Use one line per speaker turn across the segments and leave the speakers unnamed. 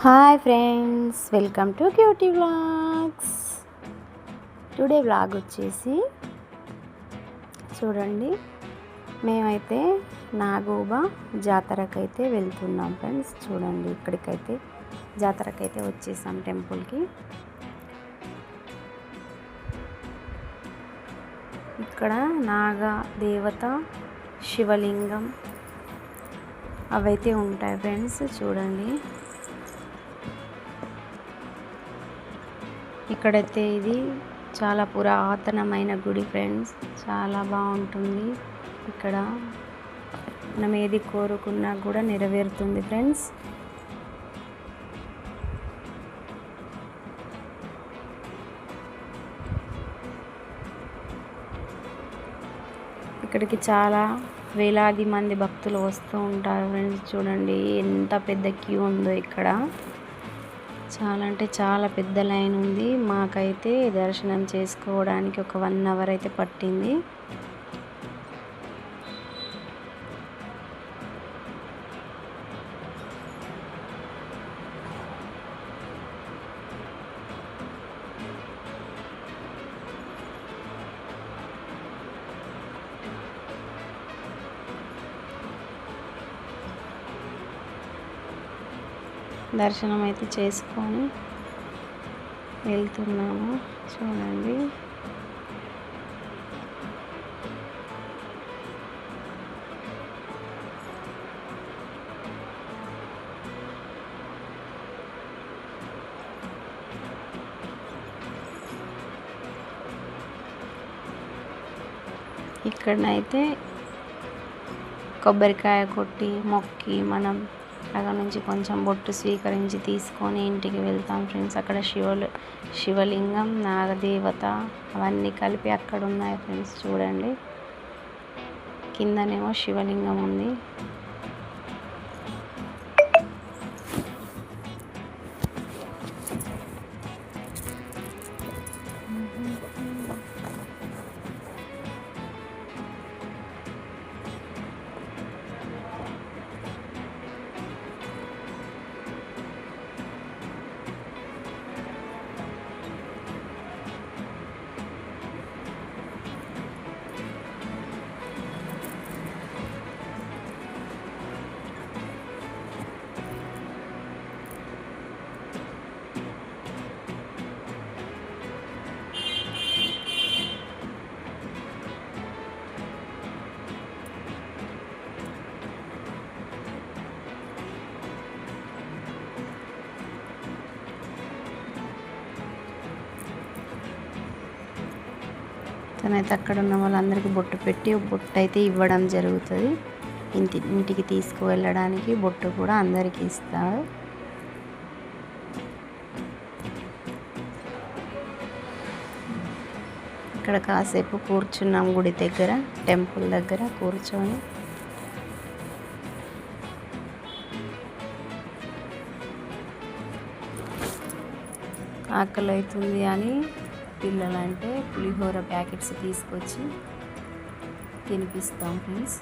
Hi friends, welcome to cutie vlogs. Today vlog వచ్చేసి చూడండి, మేమైతే నాగోబా జాతరకైతే వెళ్తున్నాం ఫ్రెండ్స్. చూడండి, ఇక్కడికైతే జాతరకైతే వచ్చేసాం టెంపుల్కి. ఇక్కడ నాగ దేవత, శివలింగం అవైతే ఉంటాయి ఫ్రెండ్స్. చూడండి, ఇక్కడైతే ఇది చాలా పురాతనమైన గుడి ఫ్రెండ్స్. చాలా బాగుంటుంది. ఇక్కడ మనం ఏది కోరుకున్నా కూడా నెరవేరుతుంది ఫ్రెండ్స్. ఇక్కడికి చాలా వేలాది మంది భక్తులు వస్తూ ఉంటారు ఫ్రెండ్స్. చూడండి ఎంత పెద్ద క్యూ ఉందో ఇక్కడ. చాలా అంటే చాలా పెద్ద లైన్ ఉంది. మాకైతే దర్శనం చేసుకోవడానికి ఒక 1 అవర్ అయితే పట్టింది. దర్శనం అయితే చేసుకొని వెళ్తున్నాము. చూడండి, ఇక్కడనైతే కొబ్బరికాయ కొట్టి మొక్కి మనం అక్కడ నుంచి కొంచెం బొట్టు స్వీకరించి తీసుకొని ఇంటికి వెళ్తాం ఫ్రెండ్స్. అక్కడ శివలింగం, నాగదేవత అవన్నీ కలిపి అక్కడ ఉన్నాయి ఫ్రెండ్స్. చూడండి, కిందనేమో శివలింగం ఉంది. తనైతే అక్కడ ఉన్న వాళ్ళందరికీ బొట్టు పెట్టి బొట్టు అయితే ఇవ్వడం జరుగుతుంది. ఇంటికి తీసుకువెళ్ళడానికి బొట్టు కూడా అందరికీ ఇస్తారు. ఇక్కడ కాసేపు కూర్చున్నాం గుడి దగ్గర, టెంపుల్ దగ్గర కూర్చొని. ఆకలి అవుతుంది అని పిల్లలంటే పులిహోర ప్యాకెట్స్ తీసుకొచ్చి తినిపిస్తాం ఫ్రెండ్స్.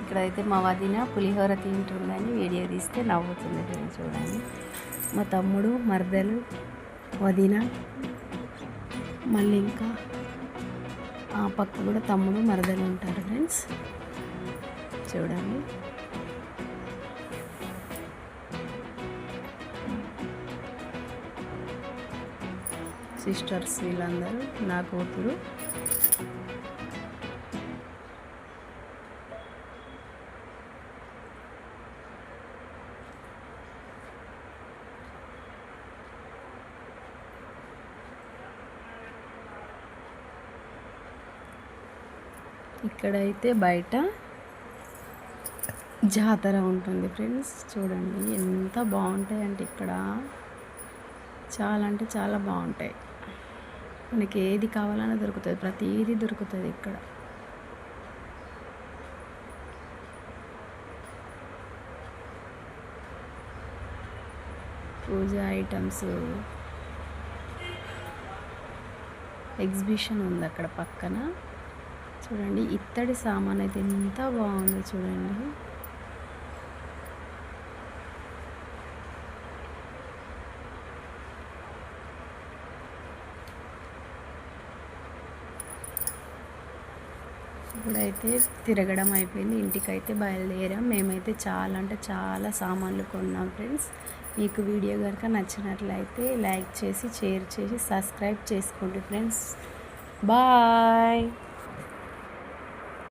ఇక్కడైతే మా వదిన పులిహోర తింటుందని వీడియో తీస్తే నవ్వుతుంది ఫ్రెండ్స్. చూడండి, మా తమ్ముడు, మరదలు, వదిన, మళ్ళీ ఇంకా ఆ పక్క కూడా తమ్ముడు, మరదలు ఉంటారు ఫ్రెండ్స్. చూడండి, సిస్టర్స్ వీళ్ళందరూ, నా కూతురు. ఇక్కడైతే బయట జాతర ఉంటుంది ఫ్రెండ్స్. చూడండి ఎంత బాగుంటాయి అంటే ఇక్కడ చాలా అంటే చాలా బాగుంటాయి. మనకి ఏది కావాలన్నా దొరుకుతుంది, ప్రతిదీ దొరుకుతుంది ఇక్కడ. పూజ ఐటమ్స్ ఎగ్జిబిషన్ ఉంది అక్కడ పక్కన. చూడండి ఇత్తడి సామాన్ అయితే ఎంత బాగుందో చూడండి. ఇప్పుడైతే తిరగడం అయిపోయింది, ఇంటికైతే బయలుదేరాం. మేమైతే చాలా అంటే చాలా సామాన్లు కొన్నాం ఫ్రెండ్స్. మీకు వీడియో కనుక నచ్చినట్లయితే లైక్ చేసి, షేర్ చేసి, సబ్స్క్రైబ్ చేసుకోండి ఫ్రెండ్స్. బాయ్.